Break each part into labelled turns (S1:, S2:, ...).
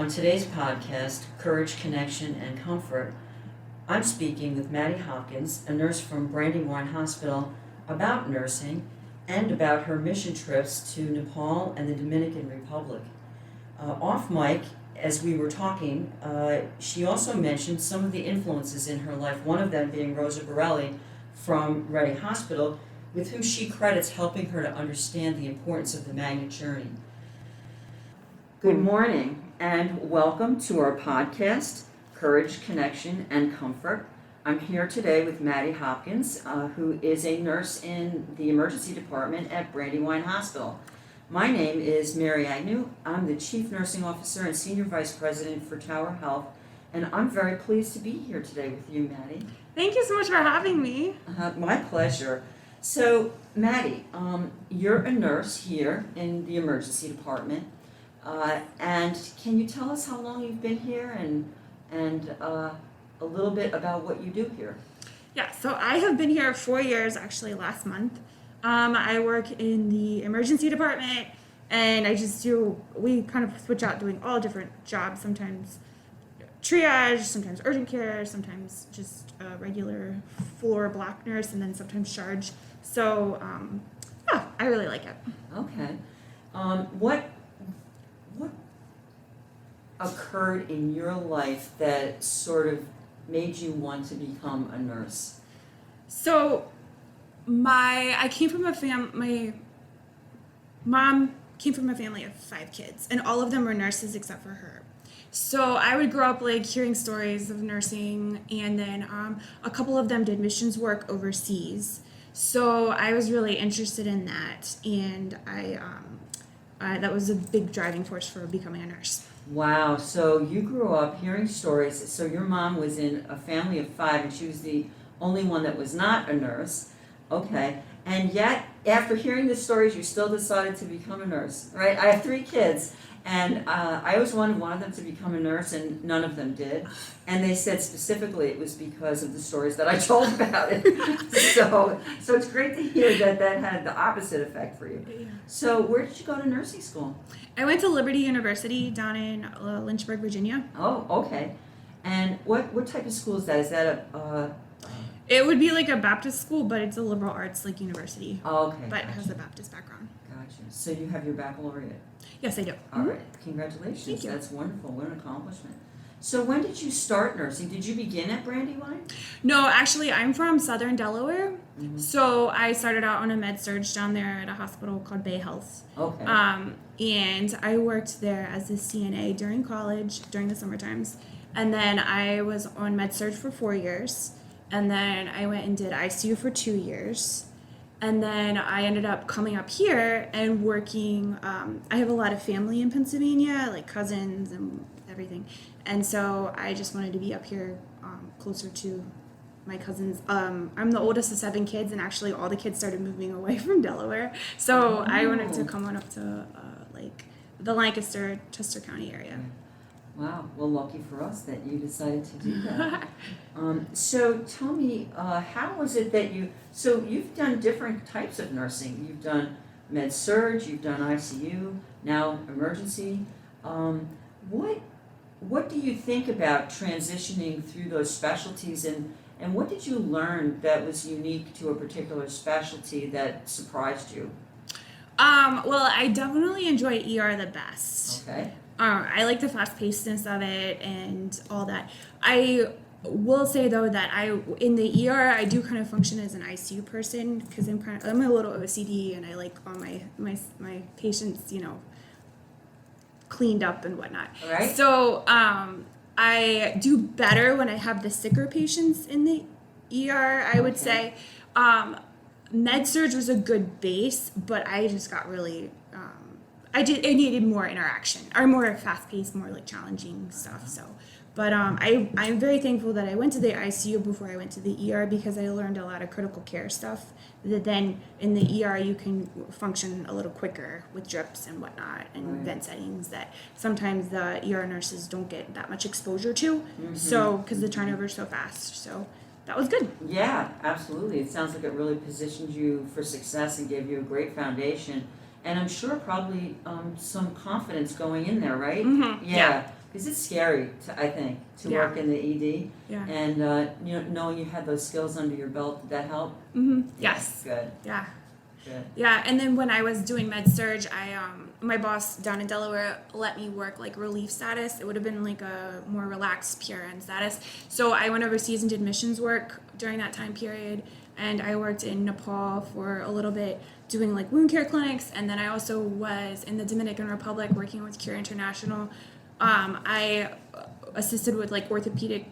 S1: On today's podcast, Courage, Connection, and Comfort, I'm speaking with Maddie Hopkins, a nurse from Brandywine Hospital, about nursing and about her mission trips to Nepal and the Dominican Republic. Off mic, as we were talking, she also mentioned some of the influences in her life, one of them being Rosa Borelli from Reading Hospital, with whom she credits helping her to understand the importance of the Magnet journey. Good morning and welcome to our podcast, Courage, Connection, and Comfort. I'm here today with Maddie Hopkins, who is a nurse in the emergency department at Brandywine Hospital. My name is Mary Agnew. I'm the Chief Nursing Officer and Senior Vice President for Tower Health, and I'm very pleased to be here today with you, Maddie.
S2: Thank you so much for having me.
S1: My pleasure. So, Maddie, you're a nurse here in the emergency department, and can you tell us how long you've been here and a little bit about what you do here?
S2: Yeah, so I have been here 4 years, actually last month. I work in the emergency department, and we kind of switch out doing all different jobs, sometimes triage, sometimes urgent care, sometimes just a regular floor block nurse, and then sometimes charge. So, yeah, I really like it.
S1: Okay. What occurred in your life that sort of made you want to become a nurse?
S2: So, I came from my mom came from a family of 5 kids, and all of them were nurses except for her. So I would grow up like hearing stories of nursing, and then a couple of them did missions work overseas. So I was really interested in that, and that was a big driving force for becoming a nurse.
S1: Wow, so you grew up hearing stories. So your mom was in a family of 5, and she was the only one that was not a nurse. Okay, and yet after hearing the stories, you still decided to become a nurse, right? I have 3 kids, and I always wanted one of them to become a nurse, and none of them did. And they said specifically it was because of the stories that I told about it. So it's great to hear that had the opposite effect for you.
S2: Yeah.
S1: So where did you go to nursing school?
S2: I went to Liberty University down in Lynchburg, Virginia.
S1: Oh, okay. And what type of school is that? Is that
S2: It would be like a Baptist school, but it's a liberal arts like university.
S1: Oh, okay.
S2: But it has a Baptist background.
S1: Gotcha. So you have your baccalaureate.
S2: Yes, I do.
S1: All right. Congratulations.
S2: Thank you.
S1: That's wonderful. What an accomplishment. So when did you start nursing? Did you begin at Brandywine?
S2: No, actually, I'm from Southern Delaware.
S1: Mm-hmm.
S2: So I started out on a med surge down there at a hospital called Bay Health.
S1: Okay.
S2: And I worked there as a CNA during college, during the summer times. And then I was on med surge for 4 years. And then I went and did ICU for 2 years. And then I ended up coming up here and working. I have a lot of family in Pennsylvania, like cousins and everything. And so I just wanted to be up here closer to my cousins. I'm the oldest of 7 kids, and actually all the kids started moving away from Delaware. So I wanted to come on up to like the Lancaster, Chester County area.
S1: Wow. Well, lucky for us that you decided to do that. So tell me, how was it that you've done different types of nursing. You've done med surge, you've done ICU, now emergency. What do you think about transitioning through those specialties, and what did you learn that was unique to a particular specialty that surprised you?
S2: Well, I definitely enjoy ER the best.
S1: Okay.
S2: I like the fast-pacedness of it and all that. I will say though that in the ER I do kind of function as an ICU person because I'm a little OCD, and I like all my patients, cleaned up and whatnot.
S1: All right.
S2: So I do better when I have the sicker patients in the ER. I would say med surge was a good base, but I just got really I needed more interaction, or more fast-paced, more like challenging stuff. So, but I'm very thankful that I went to the ICU before I went to the ER, because I learned a lot of critical care stuff that then in the ER you can function a little quicker with drips and whatnot and vent settings that sometimes the ER nurses don't get that much exposure to. Mm-hmm. So, because the turnover is so fast. So that was good.
S1: Yeah, absolutely. It sounds like it really positioned you for success and gave you a great foundation. And I'm sure probably some confidence going in there, right?
S2: Mm-hmm.
S1: Yeah. because it's scary, I think, to
S2: Yeah.
S1: work in the ED.
S2: Yeah.
S1: And, knowing you had those skills under your belt, did that help?
S2: Yes.
S1: Good,
S2: Yeah.
S1: good.
S2: Yeah, and then when I was doing med surg, my boss down in Delaware let me work like relief status. It would have been like a more relaxed PRN status. So I went overseas and did missions work during that time period, and I worked in Nepal for a little bit doing like wound care clinics, and then I also was in the Dominican Republic working with Cure International. I assisted with like orthopedic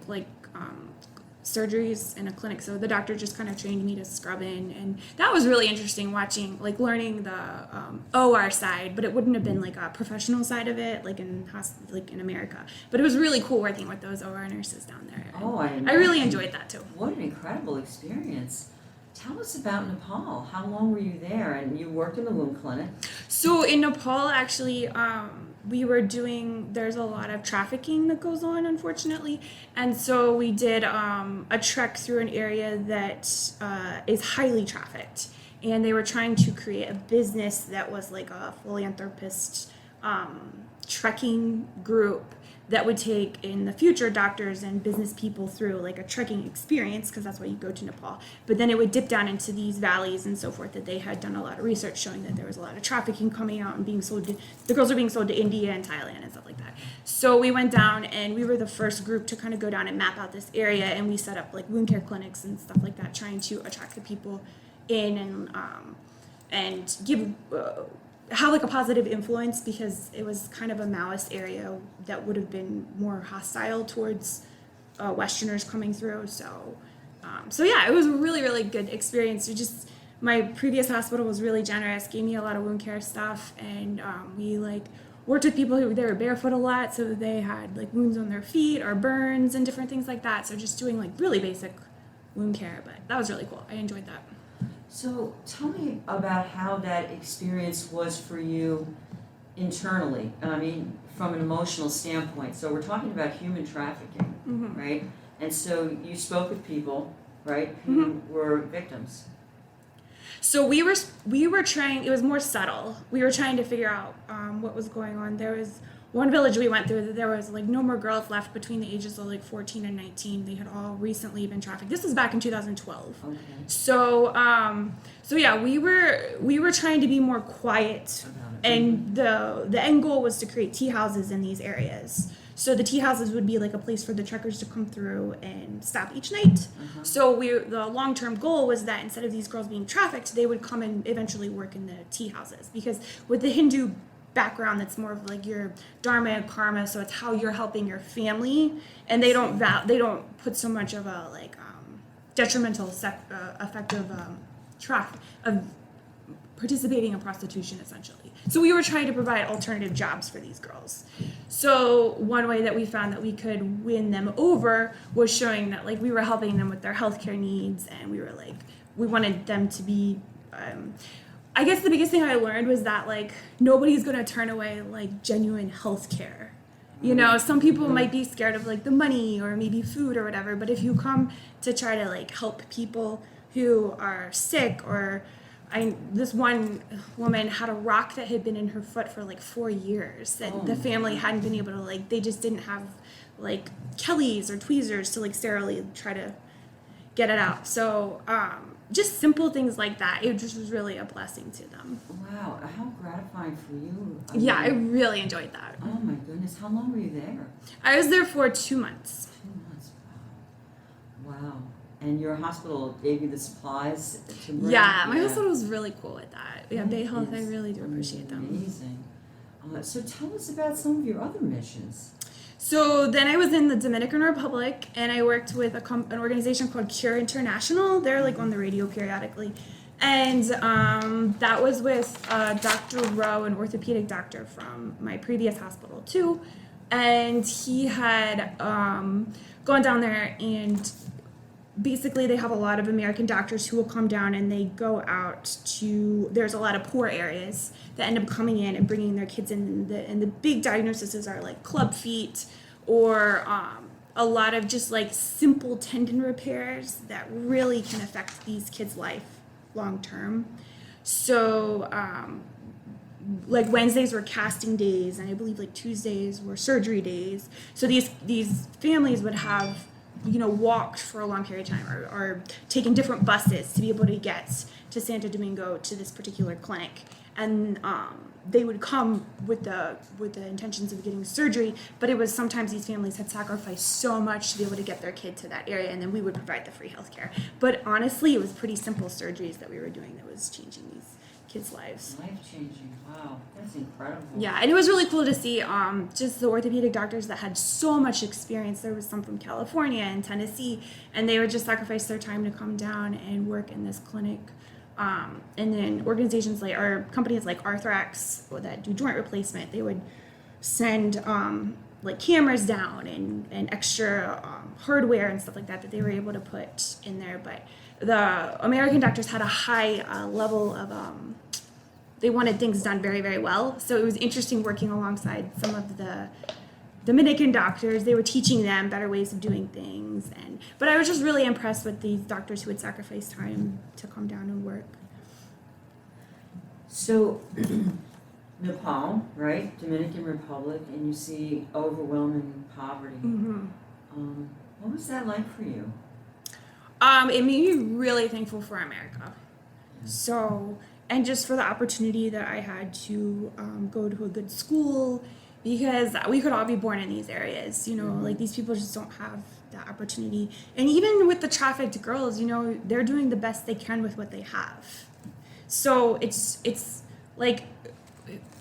S2: surgeries in a clinic, so the doctor just kind of trained me to scrub in, and that was really interesting watching, like learning the OR side, but it wouldn't have been like a professional side of it like in America, but it was really cool working with those OR nurses down there.
S1: Oh,
S2: I really enjoyed that too.
S1: What an incredible experience. Tell us about Nepal. How long were you there? And you worked in the wound clinic.
S2: So in Nepal, actually, we were there's a lot of trafficking that goes on, unfortunately. And so we did a trek through an area that is highly trafficked. And they were trying to create a business that was like a philanthropist trekking group that would take in the future doctors and business people through like a trekking experience, because that's why you go to Nepal. But then it would dip down into these valleys and so forth that they had done a lot of research showing that there was a lot of trafficking coming out and being sold the girls were being sold to India and Thailand and stuff like that. So we went down and we were the first group to kind of go down and map out this area, and we set up like wound care clinics and stuff like that, trying to attract the people in and give have like a positive influence, because it was kind of a Maoist area that would have been more hostile towards Westerners coming through. So yeah, it was a really, really good experience. My previous hospital was really generous, gave me a lot of wound care stuff, and we like worked with people who they were barefoot a lot, so that they had like wounds on their feet or burns and different things like that. So just doing like really basic wound care, but that was really cool. I enjoyed that.
S1: So tell me about how that experience was for you internally. I mean, from an emotional standpoint. So we're talking about human trafficking, right? And so you spoke with people, right, who were victims.
S2: So we were trying. It was more subtle. We were trying to figure out what was going on. There was one village we went through that there was like no more girls left between the ages of like 14 and 19. They had all recently been trafficked. This was back in 2012.
S1: Okay.
S2: So yeah, we were trying to be more quiet, and the end goal was to create tea houses in these areas. So the tea houses would be like a place for the trekkers to come through and stop each night. So the long-term goal was that instead of these girls being trafficked, they would come and eventually work in the tea houses, because with the Hindu background, that's more of like your dharma and karma, so it's how you're helping your family, and they don't put so much of a like detrimental effect of participating in prostitution, essentially. So we were trying to provide alternative jobs for these girls. So one way that we found that we could win them over was showing that like we were helping them with their healthcare needs, and we wanted them to be I guess the biggest thing I learned was that like nobody's gonna turn away like genuine healthcare. You know, some people might be scared of like the money or maybe food or whatever, but if you come to try to like help people who are sick, or this one woman had a rock that had been in her foot for like 4 years that the family hadn't been able to like, they just didn't have like Kellys or tweezers to like sterilely try to get it out. So just simple things like that. It just was really a blessing to them.
S1: Wow, how gratifying for you.
S2: I really enjoyed that.
S1: Oh my goodness, how long were you there?
S2: I was there for 2 months.
S1: 2 months, wow. Wow. And your hospital gave you the supplies to bring?
S2: Yeah, my hospital was really cool with that. Yeah, Bay Health, I really do appreciate them.
S1: Amazing. So tell us about some of your other missions.
S2: So then I was in the Dominican Republic, and I worked with an organization called Cure International. They're like on the radio periodically. And that was with Dr. Rowe, an orthopedic doctor from my previous hospital too. And he had gone down there, and basically they have a lot of American doctors who will come down, and they go out to, there's a lot of poor areas that end up coming in and bringing their kids in, and the big diagnoses are like club feet, or a lot of just like simple tendon repairs that really can affect these kids' life long term. So like Wednesdays were casting days, and I believe like Tuesdays were surgery days. So these families would have, walked for a long period of time, or taken different buses to be able to get to Santo Domingo to this particular clinic, and they would come with the intentions of getting surgery, but it was sometimes these families had sacrificed so much to be able to get their kid to that area, and then we would provide the free healthcare. But honestly, it was pretty simple surgeries that we were doing that was changing these kids' lives.
S1: Life-changing. Wow, that's incredible.
S2: Yeah, and it was really cool to see just the orthopedic doctors that had so much experience. There was some from California and Tennessee, and they would just sacrifice their time to come down and work in this clinic. And then organizations or companies like Arthrex that do joint replacement, they would send like cameras down and extra hardware and stuff like that they were able to put in there. But the American doctors had a high level of they wanted things done very, very well. So it was interesting working alongside some of the Dominican doctors. They were teaching them better ways of doing things. But I was just really impressed with these doctors who would sacrifice time to come down and work.
S1: So, Nepal, right? Dominican Republic, and you see overwhelming poverty.
S2: Mm-hmm.
S1: What was that like for you?
S2: It made me really thankful for America. So, and just for the opportunity that I had to go to a good school, because we could all be born in these areas, like these people just don't have that opportunity. And even with the trafficked girls, they're doing the best they can with what they have. So it's like,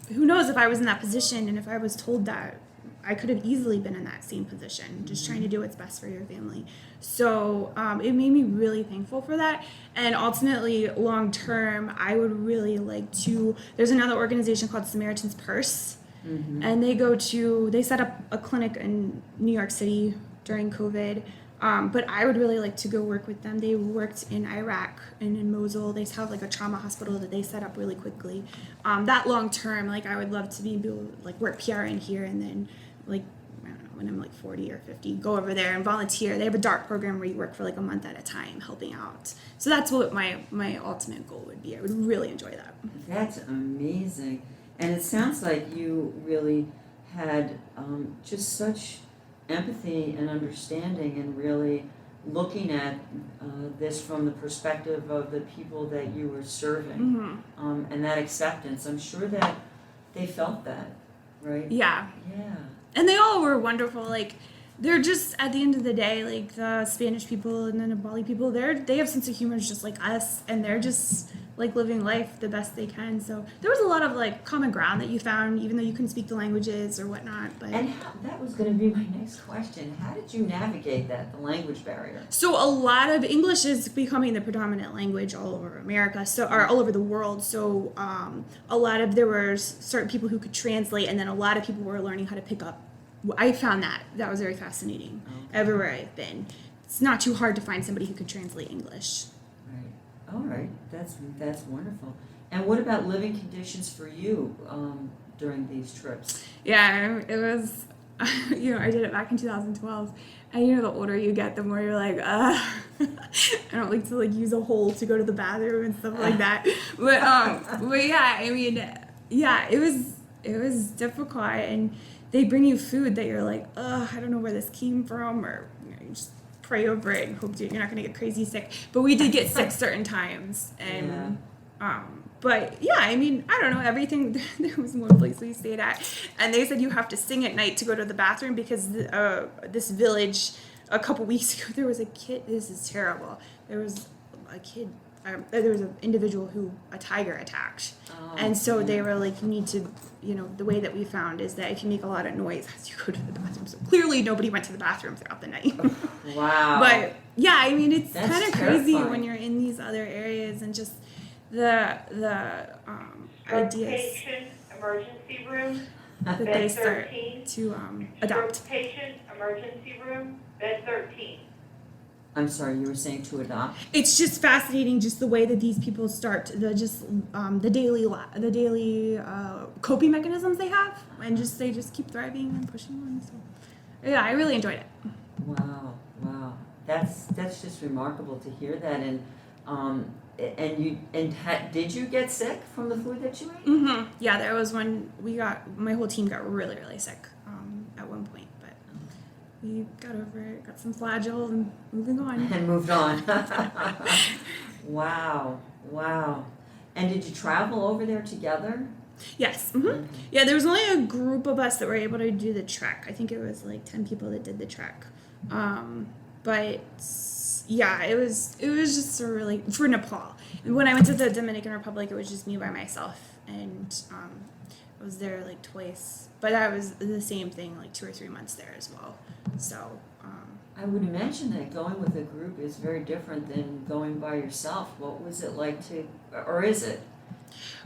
S2: who knows if I was in that position, and if I was told that, I could have easily been in that same position, just trying to do what's best for your family. So it made me really thankful for that. And ultimately, long term, I would really like to, there's another organization called Samaritan's Purse. Mm-hmm. And they set up a clinic in New York City during COVID. But I would really like to go work with them. They worked in Iraq and in Mosul. They have like a trauma hospital that they set up really quickly. That long term, like I would love to be able to like work PRN here, and then like, I don't know, when I'm like 40 or 50, go over there and volunteer. They have a DART program where you work for like a month at a time helping out. So that's what my ultimate goal would be. I would really enjoy that.
S1: That's amazing. And it sounds like you really had just such empathy and understanding, and really looking at this from the perspective of the people that you were serving, mm-hmm. And that acceptance. I'm sure that they felt that, right?
S2: Yeah.
S1: Yeah.
S2: And they all were wonderful. Like, they're just, at the end of the day, like the Spanish people and the Nepali people, they have sense of humor just like us, and they're just like living life the best they can. So there was a lot of like common ground that you found, even though you couldn't speak the languages or whatnot. But
S1: that was going to be my next question. How did you navigate that, the language barrier?
S2: So a lot of English is becoming the predominant language all over America, or all over the world. So there were certain people who could translate, and then a lot of people were learning how to pick up. I found that was very fascinating. Okay. Everywhere I've been, it's not too hard to find somebody who could translate English.
S1: All right, that's wonderful. And what about living conditions for you during these trips?
S2: Yeah, it was, I did it back in 2012. And the older you get, the more you're like, I don't like to like use a hole to go to the bathroom and stuff like that. But yeah, I mean, yeah, it was difficult, and they bring you food that you're like, I don't know where this came from, or you just pray over it and hope you're not going to get crazy sick. But we did get sick certain times, and but yeah, I mean, I don't know, everything. There was one place we stayed at, and they said you have to sing at night to go to the bathroom, because this village a couple weeks ago, there was a kid. This is terrible. There was a kid. There was an individual who a tiger attacked, and so they were like, you need to, the way that we found is that if you make a lot of noise as you go to the bathroom. So clearly nobody went to the bathroom throughout the night.
S1: Wow.
S2: But yeah, I mean, it's kind of crazy
S1: terrifying
S2: when you're in these other areas, and just the ideas
S3: patient emergency room,
S2: that
S3: bed
S2: they start
S3: 13.
S2: to adopt.
S3: Stroke patient emergency room, bed 13.
S1: I'm sorry, you were saying to adopt?
S2: It's just fascinating, just the way that these people start the daily coping mechanisms they have, and they just keep thriving and pushing on. So yeah, I really enjoyed it.
S1: Wow, that's just remarkable to hear that. And Did you get sick from the food that you ate?
S2: Mm-hmm. Yeah, there was one. My whole team got really, really sick at one point, but we got over it, got some Flagyl, and moving on.
S1: And moved on. Wow. And did you travel over there together?
S2: Yes. Mm-hmm. Yeah, there was only a group of us that were able to do the trek. I think it was like 10 people that did the trek. But yeah, it was just a really, for Nepal. And when I went to the Dominican Republic, it was just me by myself, and I was there like twice. But I was the same thing, like 2 or 3 months there as well. So.
S1: I would imagine that going with a group is very different than going by yourself. What was it like or is it?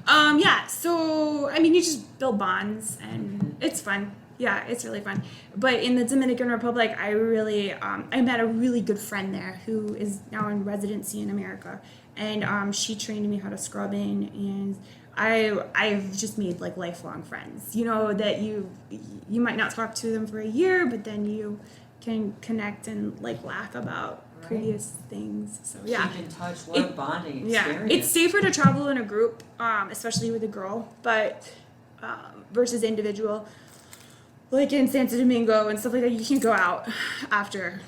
S2: Yeah, so, I mean, you just build bonds, and it's fun. Yeah, it's really fun. But in the Dominican Republic, I really, I met a really good friend there who is now in residency in America, and she trained me how to scrub in, and I've just made like lifelong friends. You know, that you might not talk to them for a year, but then you can connect and like laugh about previous things. So yeah,
S1: keep in touch. What a bonding experience.
S2: Yeah, it's safer to travel in a group, especially with a girl, but versus individual. Like in Santo Domingo and stuff like that, you can't go out after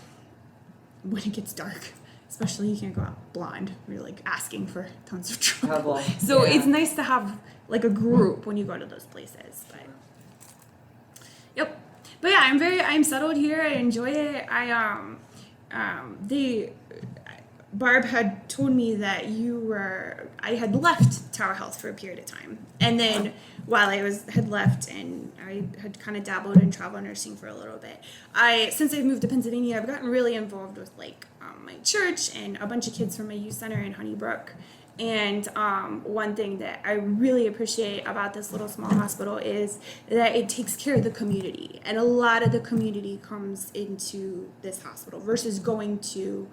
S2: when it gets dark. Especially you can't go out blind. You're like asking for tons of trouble. So it's nice to have like a group when you go to those places. But yep. But yeah, I'm settled here. I enjoy it. Barb had told me that I had left Tower Health for a period of time. And then while I had left and I had kind of dabbled in travel nursing for a little bit, since I've moved to Pennsylvania, I've gotten really involved with like my church and a bunch of kids from my youth center in Honeybrook. And one thing that I really appreciate about this little small hospital is that it takes care of the community. And a lot of the community comes into this hospital versus going to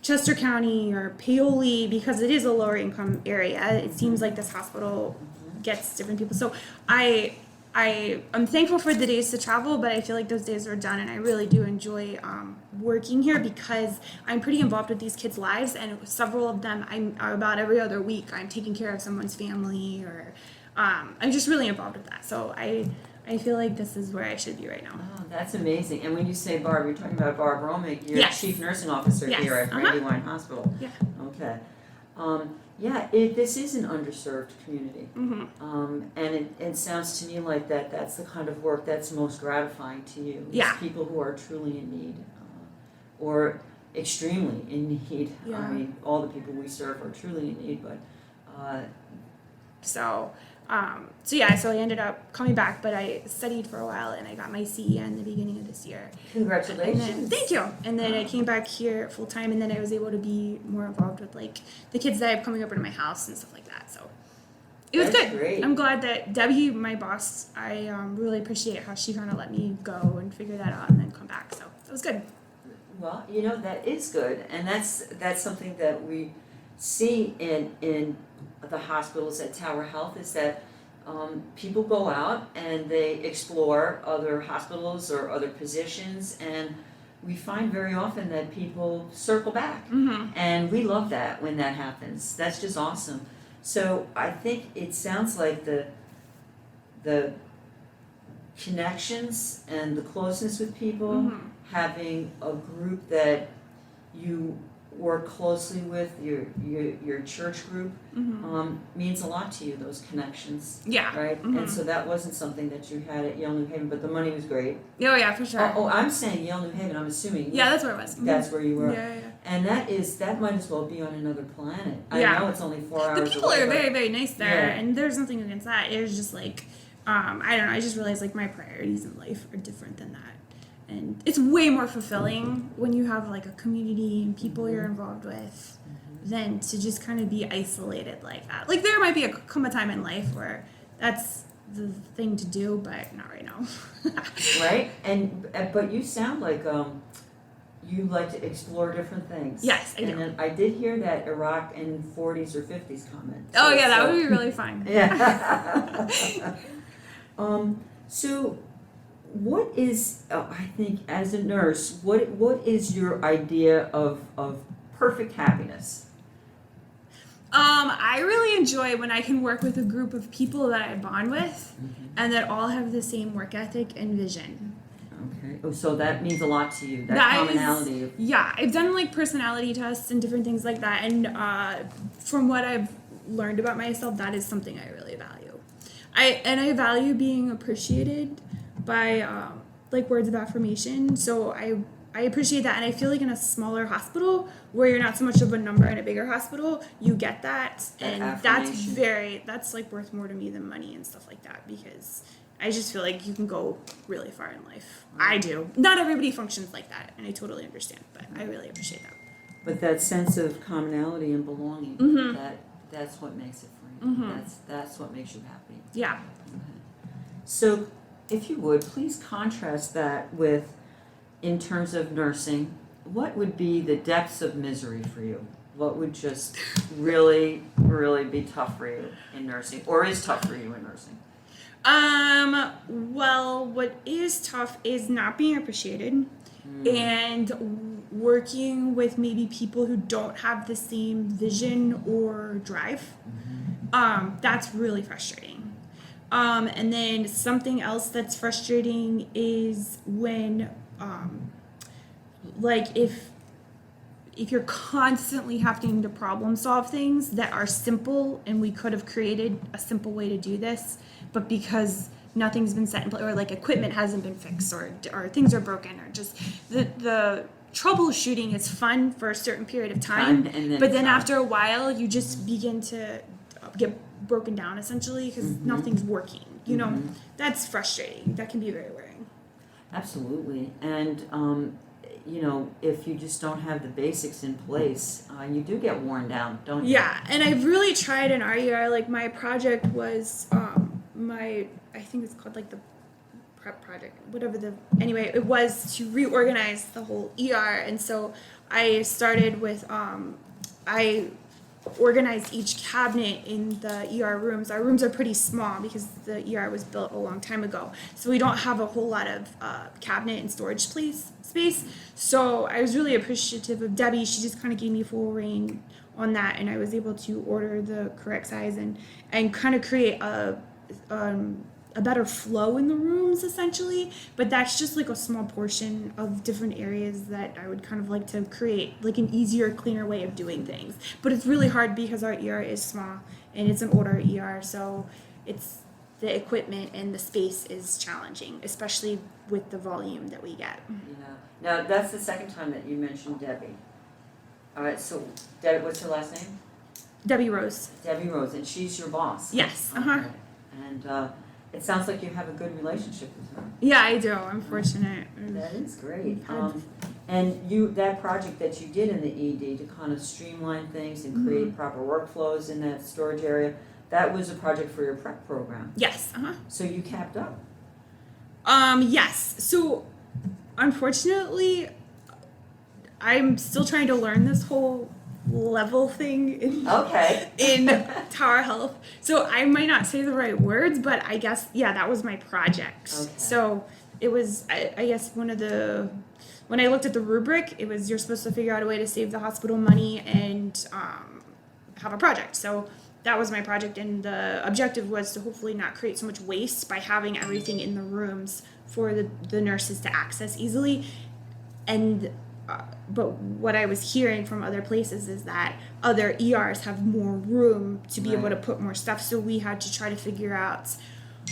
S2: Chester County or Paoli, because it is a lower income area. It seems like this hospital gets different people. So I'm thankful for the days to travel, but I feel like those days are done, and I really do enjoy working here because I'm pretty involved with these kids' lives, and several of them, about every other week, I'm taking care of someone's family, or I'm just really involved with that. So I feel like this is where I should be right now.
S1: Oh, that's amazing. And when you say Barb, you're talking about Barb Romick. You're Chief Nursing Officer here at Brandywine Hospital.
S2: Yeah.
S1: Okay. This is an underserved community.
S2: Mm-hmm.
S1: And it sounds to me like that's the kind of work that's most gratifying to you.
S2: Yeah.
S1: People who are truly in need or extremely in need.
S2: Yeah.
S1: I mean, all the people we serve are truly in need, but...
S2: So I ended up coming back, but I studied for a while, and I got my CEN the beginning of this year.
S1: Congratulations.
S2: Thank you. And then I came back here full time, and then I was able to be more involved with like the kids that I have coming over to my house and stuff like that. So it was good.
S1: Great.
S2: I'm glad that Debbie, my boss, I really appreciate how she kind of let me go and figure that out and then come back. So it was good.
S1: Well, that is good, and that's something that we see in the hospitals at Tower Health, is that people go out and they explore other hospitals or other positions, and we find very often that people circle back.
S2: Mm-hmm.
S1: And we love that when that happens. That's just awesome. So I think it sounds like the connections and the closeness with people,
S2: Mm-hmm.
S1: having a group that you work closely with, your church group,
S2: Mm-hmm.
S1: Means a lot to you, those connections.
S2: Yeah.
S1: Right?
S2: Mm-hmm.
S1: And so that wasn't something that you had at Yale New Haven, but the money was great.
S2: Oh yeah, for sure.
S1: Oh, I'm saying Yale New Haven, I'm assuming.
S2: Yeah, that's where it was. Mm-hmm.
S1: That's where you were.
S2: Yeah.
S1: And that might as well be on another planet.
S2: Yeah.
S1: I know it's only 4 hours away.
S2: The people are
S1: but-
S2: very, very nice there,
S1: Yeah.
S2: and there's nothing against that. It was just like, I don't know, I just realized like my priorities in life are different than that. And it's way more fulfilling when you have like a community and people you're involved with than to just kind of be isolated like that. Like there might be come a time in life where that's the thing to do, but not right now.
S1: Right? But you sound like you like to explore different things.
S2: Yes, I do.
S1: And then I did hear that Iraq in 40s or 50s comment.
S2: Oh yeah, that would be really fun.
S1: Yeah. So what is, I think as a nurse, what is your idea of perfect happiness?
S2: I really enjoy when I can work with a group of people that I bond with and that all have the same work ethic and vision.
S1: Okay. Oh, so that means a lot to you. That
S2: That is-
S1: commonality.
S2: Yeah, I've done like personality tests and different things like that, and from what I've learned about myself, that is something I really value. I value being appreciated by like words of affirmation. So I appreciate that, and I feel like in a smaller hospital where you're not so much of a number in a bigger hospital, you get that, and
S1: affirmation.
S2: that's like worth more to me than money and stuff like that, because I just feel like you can go really far in life. I do. Not everybody functions like that, and I totally understand, but I really appreciate that.
S1: But that sense of commonality and belonging, that's what makes it for you. That's what makes you happy.
S2: Yeah.
S1: So, if you would, please contrast that with, in terms of nursing, what would be the depths of misery for you? What would just really, really be tough for you in nursing, or is tough for you in nursing?
S2: Well, what is tough is not being appreciated and working with maybe people who don't have the same vision or drive. That's really frustrating. And then something else that's frustrating is when, like if you're constantly having to problem solve things that are simple and we could have created a simple way to do this, but because nothing's been set in place, or like equipment hasn't been fixed, or things are broken, or just the troubleshooting is fun for a certain period of time, but then after a while you just begin to get broken down essentially because nothing's working. You know, that's frustrating. That can be very wearing.
S1: Absolutely. And you know, if you just don't have the basics in place, you do get worn down, don't you?
S2: Yeah, and I've really tried in our ER. Like my project was I think it's called like the prep project, anyway, it was to reorganize the whole ER, and so I started with I organized each cabinet in the ER rooms. Our rooms are pretty small because the ER was built a long time ago, so we don't have a whole lot of cabinet and storage space. So I was really appreciative of Debbie. She just kind of gave me full reign on that, and I was able to order the correct size and kind of create a better flow in the rooms essentially. But that's just like a small portion of different areas that I would kind of like to create like an easier, cleaner way of doing things. But it's really hard because our ER is small and it's an older ER, so it's the equipment and the space is challenging, especially with the volume that we get.
S1: Yeah. Now that's the second time that you mentioned Debbie. All right. So Debbie, what's her last name?
S2: Debbie Rose.
S1: Debbie Rose, and she's your boss.
S2: Yes.
S1: Okay. And it sounds like you have a good relationship with her.
S2: Yeah, I do. I'm fortunate.
S1: That is great. And that project that you did in the ED to kind of streamline things and create proper workflows in that storage area, that was a project for your prep program.
S2: Yes.
S1: So you capped up.
S2: Yes. So, unfortunately, I'm still trying to learn this whole level thing in Tower Health. So I might not say the right words, but I guess, yeah, that was my project.
S1: Okay.
S2: So it was, I guess when I looked at the rubric, it was you're supposed to figure out a way to save the hospital money and have a project. So that was my project, and the objective was to hopefully not create so much waste by having everything in the rooms for the nurses to access easily. And but what I was hearing from other places is that other ERs have more room to be able to put more stuff. So we had to try to figure out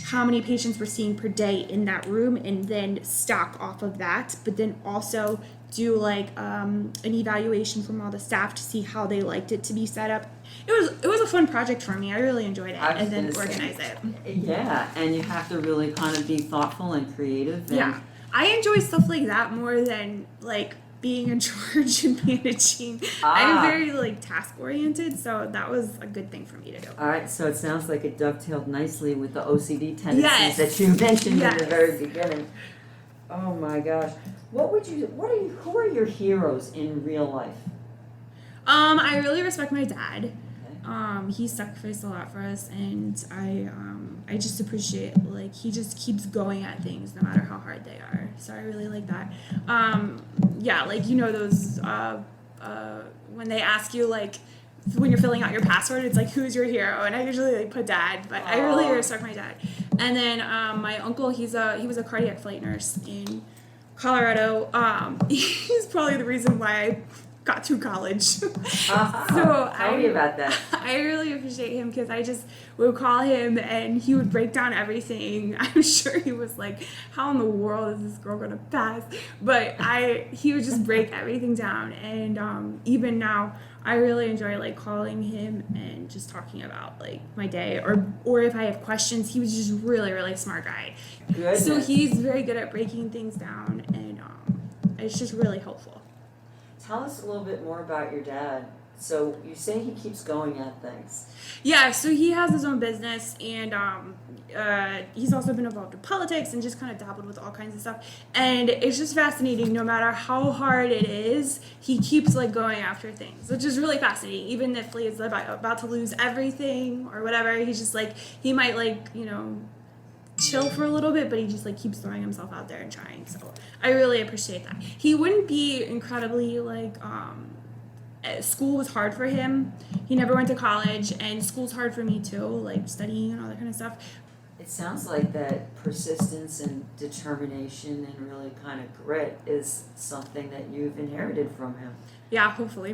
S2: how many patients we're seeing per day in that room and then stock off of that. But then also do like an evaluation from all the staff to see how they liked it to be set up. It was a fun project for me. I really enjoyed it, and then organize it.
S1: Yeah, and you have to really kind of be thoughtful and creative. And
S2: I enjoy stuff like that more than like being in charge and managing. I'm very like task oriented, so that was a good thing for me to do.
S1: All right, so it sounds like it dovetailed nicely with the OCD tendencies that you mentioned in the very beginning. Oh my gosh. Who are your heroes in real life?
S2: I really respect my dad. He sacrificed a lot for us, and I just appreciate, like, he just keeps going at things no matter how hard they are. So I really like that. Yeah, like, you know, those when they ask you, like, when you're filling out your password, it's like, who's your hero? And I usually like put dad, but I really respect my dad. And then my uncle, he was a cardiac flight nurse in Colorado. He's probably the reason why I got through college. So
S1: Tell me about that.
S2: I really appreciate him because I just would call him and he would break down everything. I'm sure he was like, how in the world is this girl gonna pass? But he would just break everything down. And even now, I really enjoy like calling him and just talking about like my day or if I have questions. He was just really, really smart guy.
S1: Goodness.
S2: So he's very good at breaking things down, and it's just really helpful.
S1: Tell us a little bit more about your dad. So you say he keeps going at things.
S2: Yeah, so he has his own business, and he's also been involved in politics and just kind of dabbled with all kinds of stuff. And it's just fascinating. No matter how hard it is, he keeps like going after things, which is really fascinating. Even if he's about to lose everything or whatever, he's just like, he might like, chill for a little bit, but he just like keeps throwing himself out there and trying. So I really appreciate that. He wouldn't be incredibly like school was hard for him. He never went to college, and school's hard for me too, like studying and all that kind of stuff.
S1: It sounds like that persistence and determination and really kind of grit is something that you've inherited from him.
S2: Yeah, hopefully.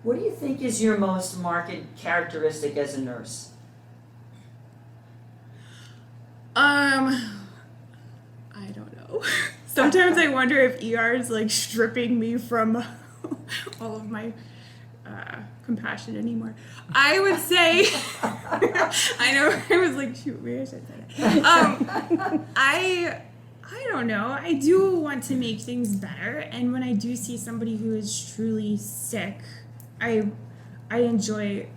S1: What do you think is your most marked characteristic as a nurse?
S2: I don't know. Sometimes I wonder if ER is like stripping me from all of my compassion anymore. I would say, I know I was like, shoot, maybe I should say that. I don't know. I do want to make things better, and when I do see somebody who is truly sick, I enjoy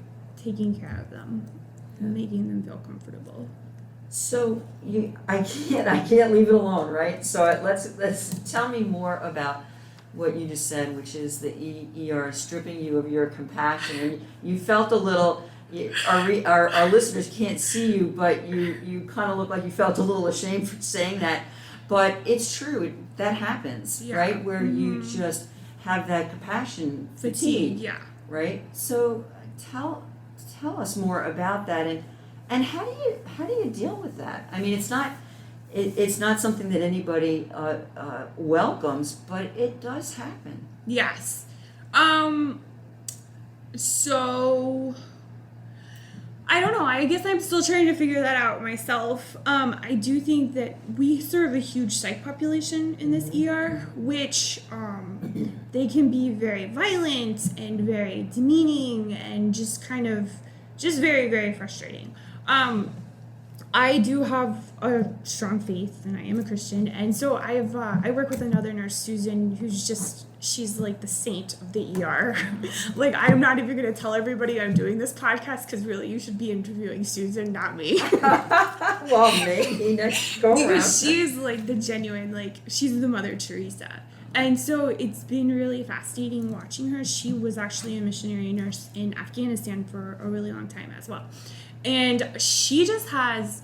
S2: taking care of them and making them feel comfortable.
S1: So I can't leave it alone, right? So let's tell me more about what you just said, which is the ER stripping you of your compassion, and you felt a little. Our listeners can't see you, but you kind of look like you felt a little ashamed for saying that, but it's true. That happens,
S2: Yeah.
S1: right? Where you just have that compassion
S2: Fatigue, yeah.
S1: right? So tell us more about that, and how do you deal with that? I mean, it's not something that anybody welcomes, but it does happen.
S2: Yes. So I don't know. I guess I'm still trying to figure that out myself. I do think that we serve a huge psych population in this ER, which they can be very violent and very demeaning and just very, very frustrating. I do have a strong faith, and I am a Christian, and so I work with another nurse, Susan, she's like the saint of the ER. Like, I'm not even gonna tell everybody I'm doing this podcast, because really you should be interviewing Susan, not me.
S1: Well, maybe next go around.
S2: Because she's like the genuine, like, she's the Mother Teresa. And so it's been really fascinating watching her. She was actually a missionary nurse in Afghanistan for a really long time as well. And she just has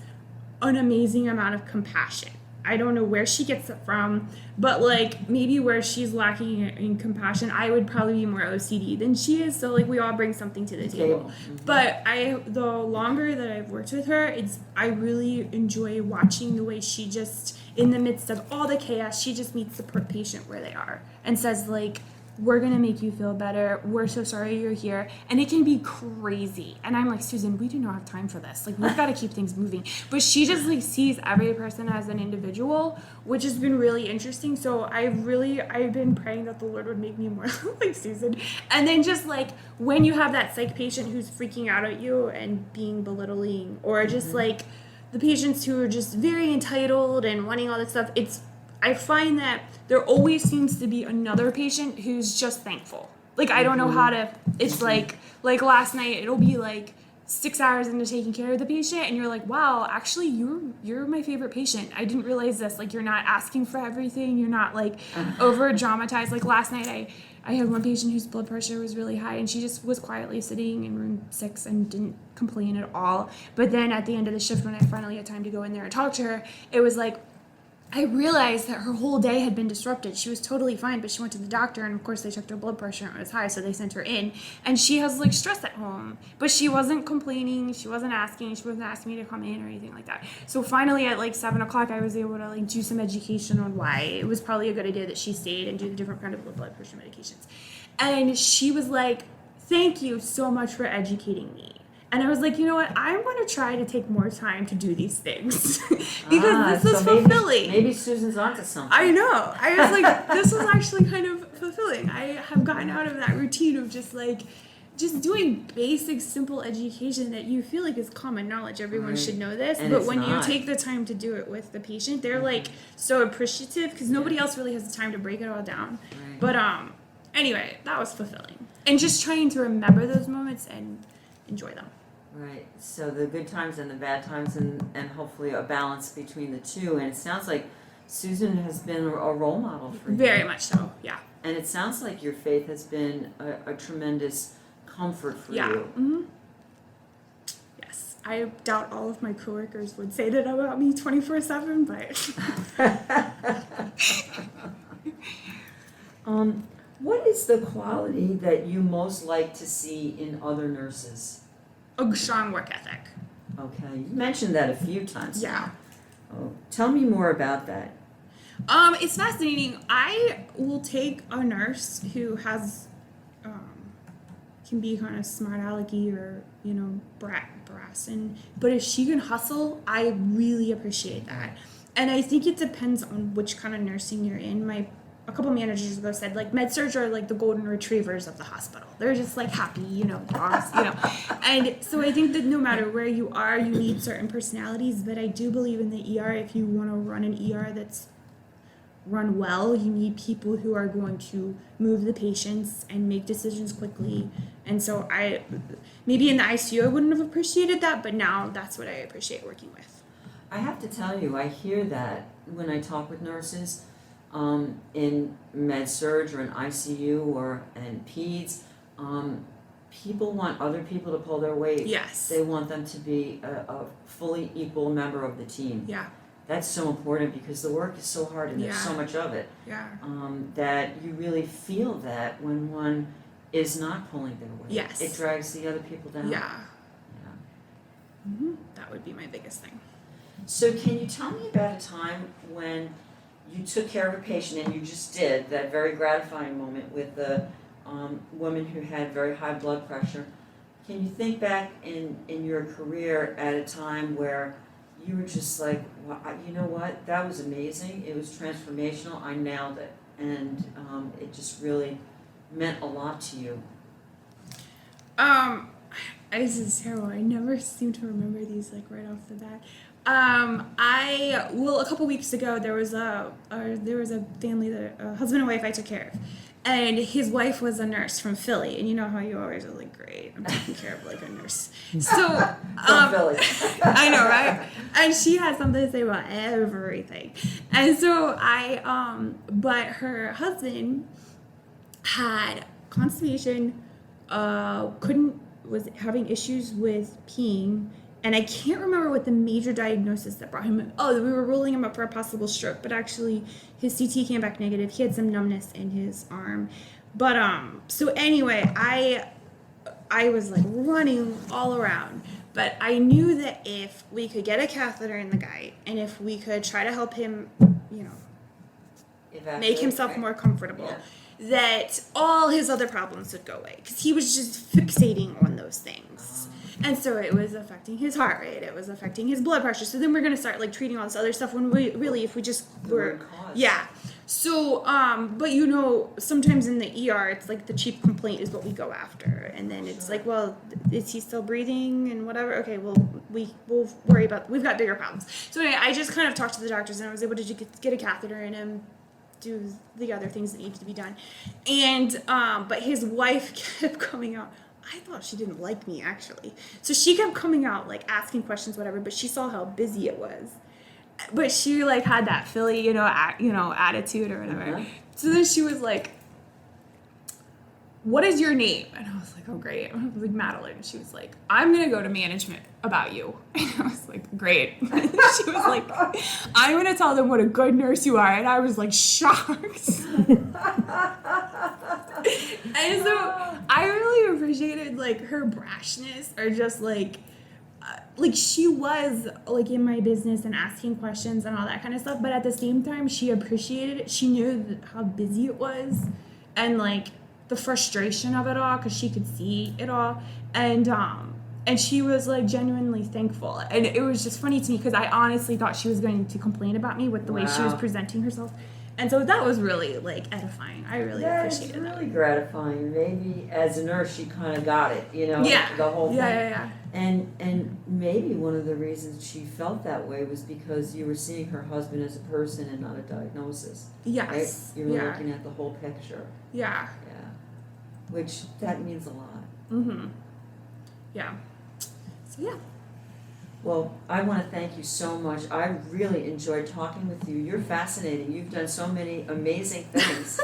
S2: an amazing amount of compassion. I don't know where she gets it from, but like maybe where she's lacking in compassion, I would probably be more OCD than she is. So like we all bring something to the table. Mm-hmm. But the longer that I've worked with her, I really enjoy watching the way she just, in the midst of all the chaos, she just meets the patient where they are and says like, we're going to make you feel better. We're so sorry you're here. And it can be crazy. And I'm like, Susan, we do not have time for this. Like, we've got to keep things moving. But she just, like, sees every person as an individual, which has been really interesting. So I've been praying that the Lord would make me more like Susan. And then just, like, when you have that psych patient who's freaking out at you and being belittling, or just, like, the patients who are just very entitled and wanting all this stuff, I find that there always seems to be another patient who's just thankful. Like, I don't know how to, it's like last night, it'll be like 6 hours into taking care of the patient, and you're like, wow, actually, you're my favorite patient. I didn't realize this. Like, you're not asking for everything. You're not, like, over-dramatized. Like, last night, I had one patient whose blood pressure was really high, and she just was quietly sitting in room 6 and didn't complain at all. But then at the end of the shift, when I finally had time to go in there and talk to her, it was like, I realized that her whole day had been disrupted. She was totally fine, but she went to the doctor, and of course they checked her blood pressure and it was high, so they sent her in. And she has like stress at home, but she wasn't complaining. She wasn't asking me to come in or anything like that. So finally at like 7 o'clock, I was able to like do some education on why it was probably a good idea that she stayed and do the different kind of blood pressure medications. And she was like, "Thank you so much for educating me." And I was like, you know what? I'm going to try to take more time to do these things because this is fulfilling.
S1: Maybe Susan's onto something.
S2: I know. I was like, this was actually kind of fulfilling. I have gotten out of that routine of just doing basic, simple education that you feel like is common knowledge. Everyone should know this.
S1: And
S2: but
S1: it's
S2: when you
S1: not.
S2: take the time to do it with the patient, they're like so appreciative because nobody else really has the time to break it all down.
S1: Right.
S2: But anyway, that was fulfilling. And just trying to remember those moments and enjoy them.
S1: Right. So the good times and the bad times, and hopefully a balance between the two. And it sounds like Susan has been a role model for you.
S2: Very much so, yeah.
S1: And it sounds like your faith has been a tremendous comfort for
S2: Yeah.
S1: you.
S2: Mm-hmm. Yes. I doubt all of my coworkers would say that about me 24/7, but
S1: What is the quality that you most like to see in other nurses?
S2: a strong work ethic.
S1: Okay, you mentioned that a few times.
S2: Yeah.
S1: Oh, tell me more about that.
S2: It's fascinating. I will take a nurse who has, can be kind of smart alecky or, brass. But if she can hustle, I really appreciate that. And I think it depends on which kind of nursing you're in. A couple managers ago said, like, med surg are like the golden retrievers of the hospital. They're just like happy, dogs, And so I think that no matter where you are, you need certain personalities. But I do believe in the ER, if you want to run an ER that's run well, you need people who are going to move the patients and make decisions quickly. And so maybe in the ICU I wouldn't have appreciated that, but now that's what I appreciate working with.
S1: I have to tell you, I hear that when I talk with nurses in med surg or in ICU or in peds. People want other people to pull their weight.
S2: Yes.
S1: They want them to be a fully equal member of the team.
S2: Yeah.
S1: That's so important because the work is so hard and there's so much of it.
S2: Yeah.
S1: That you really feel that when one is not pulling their weight.
S2: Yes.
S1: It drags the other people down.
S2: Yeah.
S1: Yeah.
S2: Mm-hmm. That would be my biggest thing.
S1: So can you tell me about a time when you took care of a patient, and you just did, that very gratifying moment with the woman who had very high blood pressure? Can you think back in your career at a time where you were just like, well, you know what, that was amazing, it was transformational, I nailed it, and it just really meant a lot to you?
S2: This is terrible. I never seem to remember these like right off the bat. A couple weeks ago there was a family that a husband and wife I took care of, and his wife was a nurse from Philly, and you know how you always are like, great, I'm taking care of like a nurse. So
S1: From Philly.
S2: I know, right? And she had something to say about everything, and so but her husband had constipation, was having issues with peeing. And I can't remember what the major diagnosis that brought him. We were ruling him up for a possible stroke, but actually his CT came back negative. He had some numbness in his arm. But so anyway, I was like running all around. But I knew that if we could get a catheter in the guy, and if we could try to help him, make himself more comfortable, that all his other problems would go away. Because he was just fixating on those things. And so it was affecting his heart rate. It was affecting his blood pressure. So then we're going to start like treating all this other stuff when if we just were, yeah. So, but sometimes in the ER, it's like the chief complaint is what we go after. And then it's like, well, is he still breathing and whatever? Okay, well, we'll worry about, we've got bigger problems. So anyway, I just kind of talked to the doctors and I was able to get a catheter in him, do the other things that needed to be done. And, but his wife kept coming out. I thought she didn't like me, actually. So she kept coming out, like, asking questions, whatever, but she saw how busy it was. But she, like, had that Philly, attitude or whatever.
S1: Uh-huh.
S2: So then she was like, what is your name? And I was like, oh, great. I was like, Madeline. She was like, I'm going to go to management about you. And I was like, great. She was like, I'm going to tell them what a good nurse you are. And I was like, shocked. And so I really appreciated like her brashness, or just like she was like in my business and asking questions and all that kind of stuff, but at the same time she appreciated it. She knew how busy it was and like the frustration of it all, because she could see it all, and she was like genuinely thankful. And it was just funny to me because I honestly thought she was going to complain about me with the way she was presenting herself. And so that was really like edifying. I really appreciated that.
S1: That's really gratifying. Maybe as a nurse she kind of got it, you know,
S2: Yeah.
S1: the whole thing.
S2: Yeah.
S1: And maybe one of the reasons she felt that way was because you were seeing her husband as a person and not a diagnosis.
S2: Yes.
S1: Right? You were looking at the whole picture.
S2: Yeah.
S1: Yeah. Which, that means a lot.
S2: Mm-hmm. Yeah. So yeah.
S1: Well, I want to thank you so much. I really enjoyed talking with you. You're fascinating. You've done so many amazing things.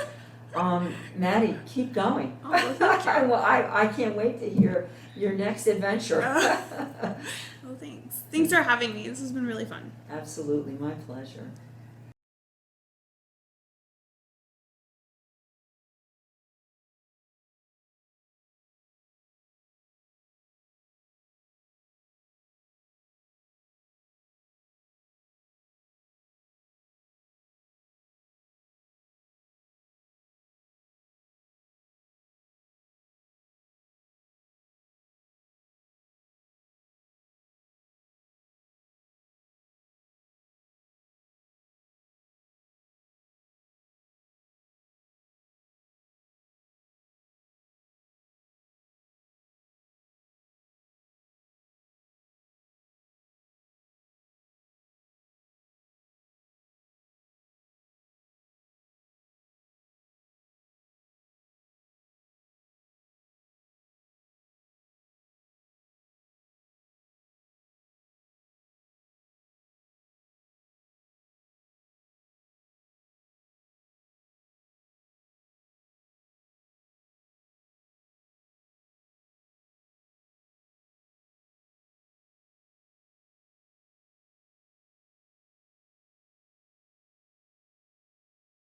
S1: Maddie, keep going.
S2: Oh, well, thank you.
S1: Well, I can't wait to hear your next adventure.
S2: Well, thanks. Thanks for having me. This has been really fun.
S1: Absolutely, my pleasure.